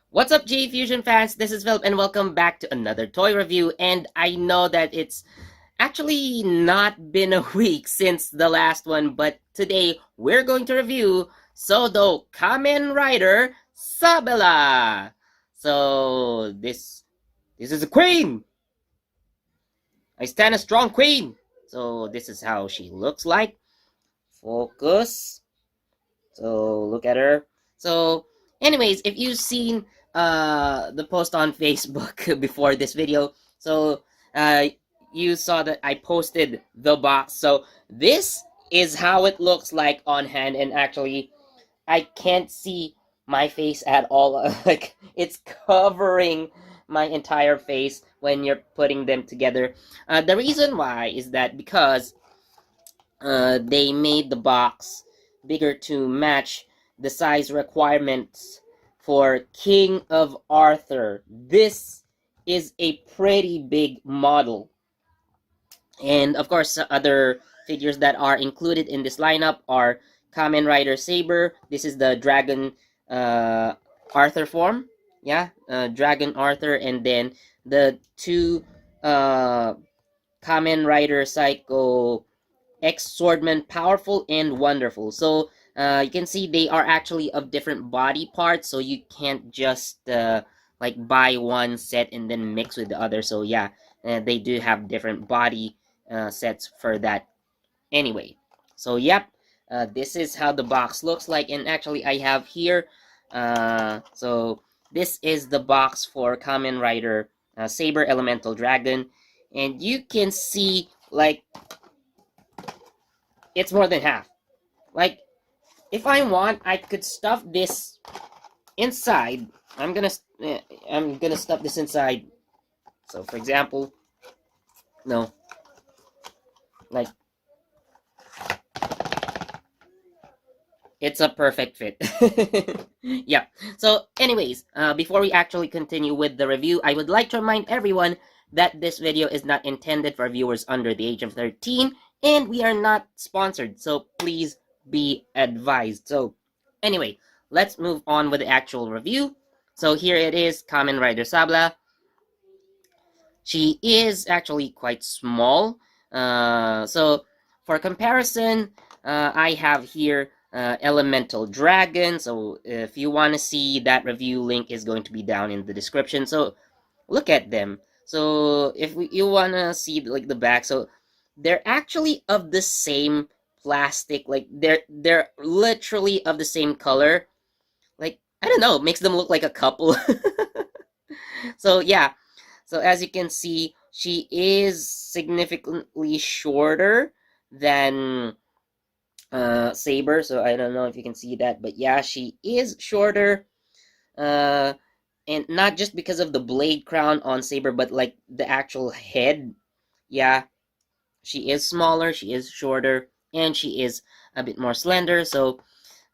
What's up, G Fusion fans? This is Philip, and welcome back to another toy review. And I know that it's actually not been a week since the last one, but today we're going to review Sodo Kamen Rider Sabela. So this is a queen. I stand a strong queen. So this is how she looks like. Focus. So look at her. So anyways, if you've seen the post on Facebook before this video, so uh you saw that I posted the box. So this is how it looks like on hand, and actually I can't see my face at all. Like it's covering my entire face when you're putting them together. The reason why is that because they made the box bigger to match the size requirements for King of Arthur. This is a pretty big model. And of course, other figures that are included in this lineup are Kamen Rider Saber. This is the Dragon Arthur form. Yeah, Dragon Arthur. And then the two Kamen Rider Psycho ex-swordman, powerful and wonderful. So you can see they are actually of different body parts, so you can't just like buy one set and then mix with the other. So yeah, they do have different body sets for that anyway. So yep, this is how the box looks like, and actually I have here so this is the box for Kamen Rider Saber Elemental Dragon, and you can see like it's more than half. Like, if I want, I could stuff this inside. I'm gonna stuff this inside. So, for example, no, like it's a perfect fit. Yeah. So, anyways, before we actually continue with the review, I would like to remind everyone that this video is not intended for viewers under the age of 13, and we are not sponsored. So please be advised. So, anyway, let's move on with the actual review. So here it is, Kamen Rider Sabla. She is actually quite small. So for comparison, I have here Elemental Dragon. So if you want to see that review, link is going to be down in the description. So look at them. So if you want to see like the back, so they're actually of the same plastic. Like they're literally of the same color. Like I don't know, makes them look like a couple. So yeah, so as you can see, she is significantly shorter than Saber. So I don't know if you can see that, but yeah, she is shorter. Uh, and not just because of the blade crown on Saber, but like the actual head. Yeah, she is smaller, she is shorter, and she is a bit more slender. So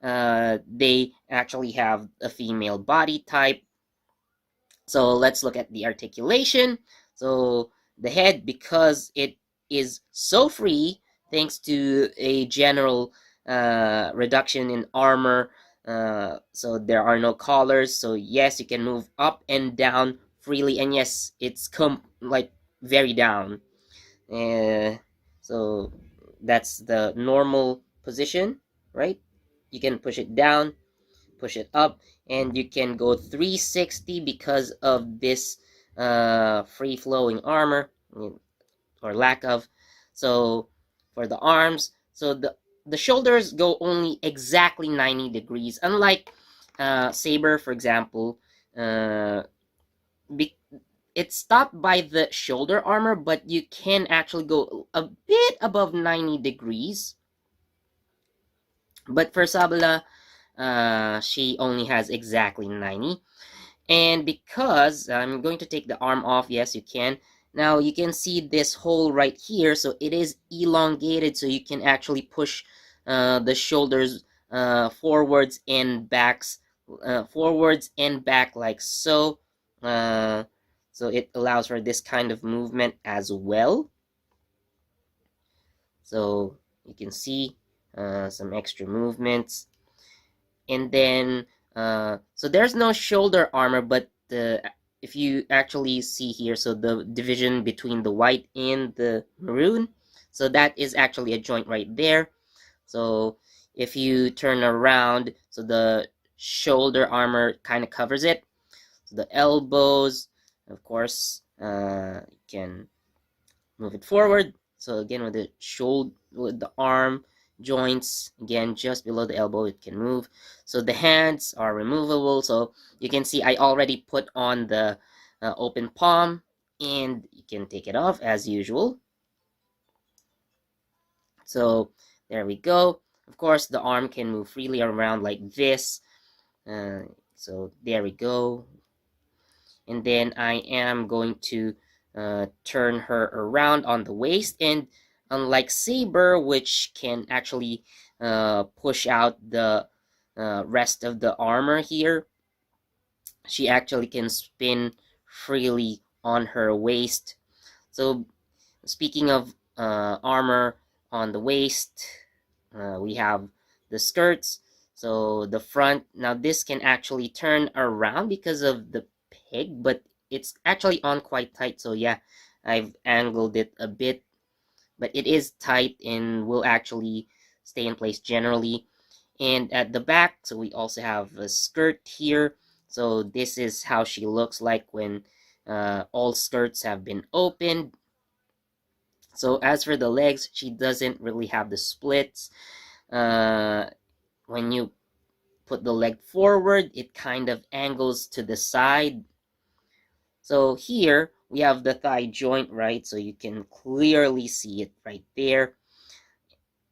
they actually have a female body type. So let's look at the articulation. So the head, because it is so free, thanks to a general reduction in armor, so there are no collars. So yes, you can move up and down freely, and yes, it's like very down. Uh, so that's the normal position, right? You can push it down, push it up, and you can go 360 because of this free flowing armor or lack of. So for the arms, so the shoulders go only exactly 90 degrees, unlike Saber, for example. It's stopped by the shoulder armor, but you can actually go a bit above 90 degrees. But for Sabela, she only has exactly 90. And because I'm going to take the arm off, yes, you can. Now you can see this hole right here, so it is elongated, so you can actually push the shoulders forwards and back like so. So it allows for this kind of movement as well. So you can see some extra movements. And then So there's no shoulder armor, but if you actually see here, so the division between the white and the maroon, so that is actually a joint right there. So if you turn around, so the shoulder armor kind of covers it. So the elbows, of course, you can move it forward. So again, with the shoulder, with the arm joints, again, just below the elbow, it can move. So the hands are removable. So you can see I already put on the open palm, and you can take it off as usual. So there we go. Of course, the arm can move freely around like this. So there we go. And then I am going to turn her around on the waist, and unlike Saber, which can actually push out the rest of the armor here, she actually can spin freely on her waist. So speaking of armor on the waist, we have the skirts. So the front, now this can actually turn around because of the peg, but it's actually on quite tight. So yeah, I've angled it a bit, but it is tight and will actually stay in place generally. And at the back, so we also have a skirt here. So this is how she looks like when all skirts have been opened. So as for the legs, she doesn't really have the splits. When you put the leg forward, it kind of angles to the side. So here we have the thigh joint, right? So you can clearly see it right there.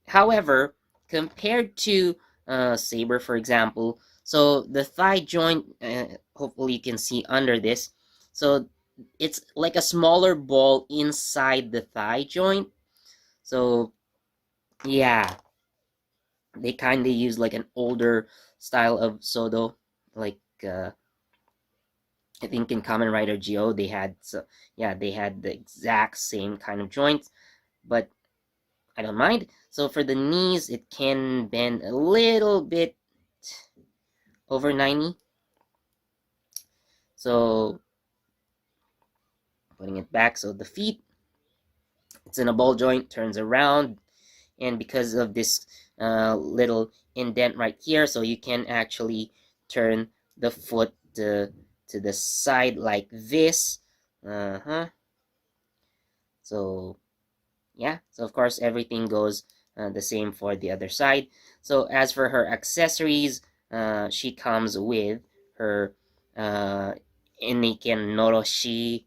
However, compared to Saber, for example, so the thigh joint, hopefully you can see under this. So it's like a smaller ball inside the thigh joint. So yeah, they kind of use like an older style of sodo, like I think in Kamen Rider Geo they had, so yeah, they had the exact same kind of joints, but I don't mind. So for the knees, it can bend a little bit over 90. So putting it back, so the feet, it's in a ball joint, turns around, and because of this little indent right here, so you can actually turn the foot to the side like this. So yeah, so of course everything goes the same for the other side. So as for her accessories, she comes with her Iniken Noroshi.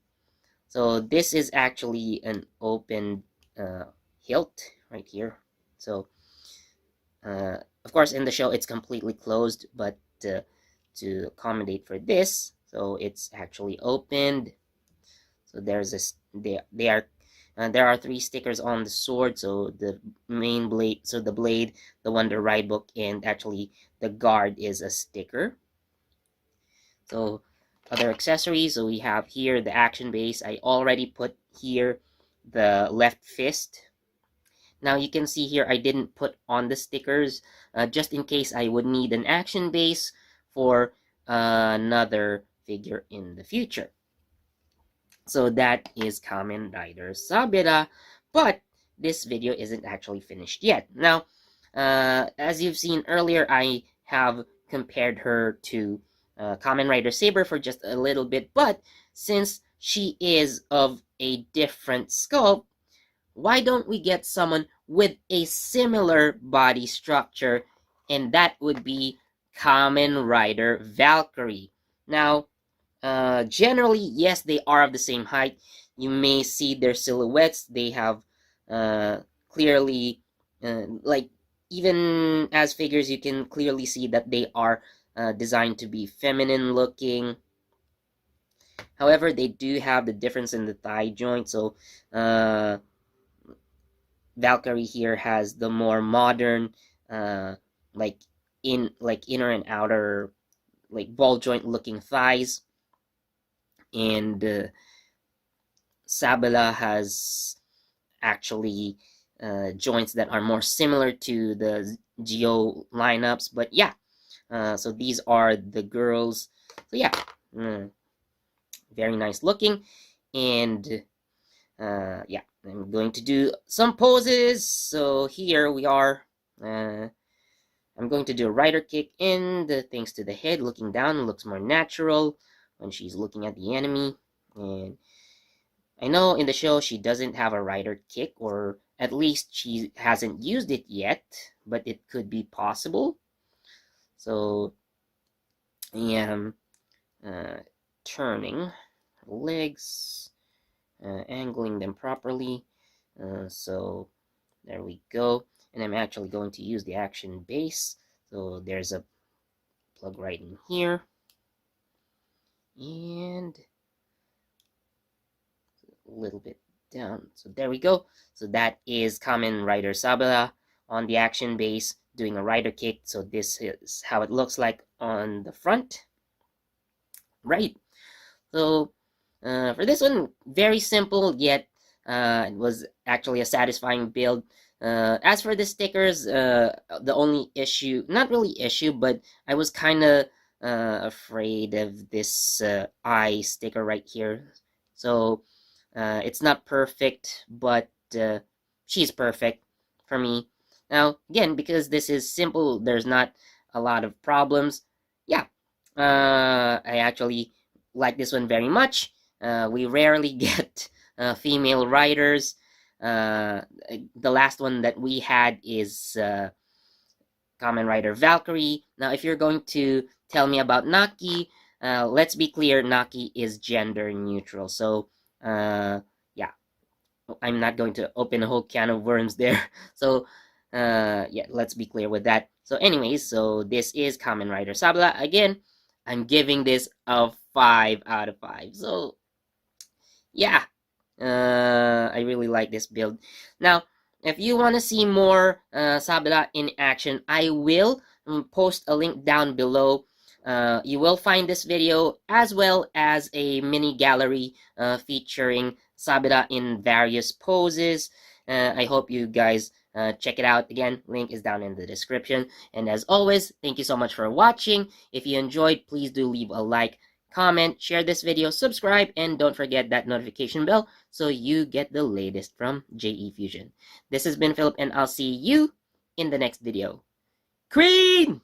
So this is actually an open hilt right here. So of course in the show it's completely closed, but to accommodate for this, so it's actually opened. So there's this, they are there are 3 stickers on the sword. So the main blade, so the blade, the one, the ride book, and actually the guard is a sticker. So other accessories, so we have here the action base. I already put here the left fist. Now you can see here I didn't put on the stickers just in case I would need an action base for another figure in the future. So that is Kamen Rider Sabela, but this video isn't actually finished yet. Now, as you've seen earlier, I have compared her to Kamen Rider Saber for just a little bit, but since she is of a different sculpt, why don't we get someone with a similar body structure, and that would be Kamen Rider Valkyrie. Now, generally, yes, they are of the same height. You may see their silhouettes. They have clearly, like, even as figures, you can clearly see that they are designed to be feminine looking. However, they do have the difference in the thigh joint. So, Valkyrie here has the more modern, like inner and outer, like ball joint looking thighs, and Sabela has actually joints that are more similar to the Geo lineups. But yeah, So these are the girls. So yeah, very nice looking. And yeah, I'm going to do some poses. So here we are. I'm going to do a rider kick in the things to the head, looking down. It looks more natural when she's looking at the enemy. And I know in the show she doesn't have a rider kick, or at least she hasn't used it yet, but it could be possible. So I am turning legs, angling them properly. So there we go. And I'm actually going to use the action base. So there's a plug right in here. And a little bit down. So there we go. So that is Kamen Rider Sabela on the action base doing a rider kick. So this is how it looks like on the front. Right. So for this one, very simple, yet it was actually a satisfying build. As for the stickers, the only issue, not really issue, but I was kind of afraid of this eye sticker right here. So it's not perfect, but she's perfect for me. Now, again, because this is simple, there's not a lot of problems. Yeah, I actually like this one very much. We rarely get female writers. The last one that we had is Kamen Rider Valkyrie. Now, if you're going to tell me about Naki, let's be clear, Naki is gender neutral. So, yeah, I'm not going to open a whole can of worms there. So, yeah, let's be clear with that. So, anyways, so this is Kamen Rider Sabela. Again, I'm giving this a 5 out of 5. So, yeah, I really like this build. Now, if you want to see more Sabela in action, I will post a link down below. You will find this video as well as a mini gallery featuring Sabela in various poses. I hope you guys check it out. Again, link is down in the description. And as always, thank you so much for watching. If you enjoyed, please do leave a like, comment, share this video, subscribe, and don't forget that notification bell so you get the latest from JE Fusion. This has been Philip, and I'll see you in the next video. Queen!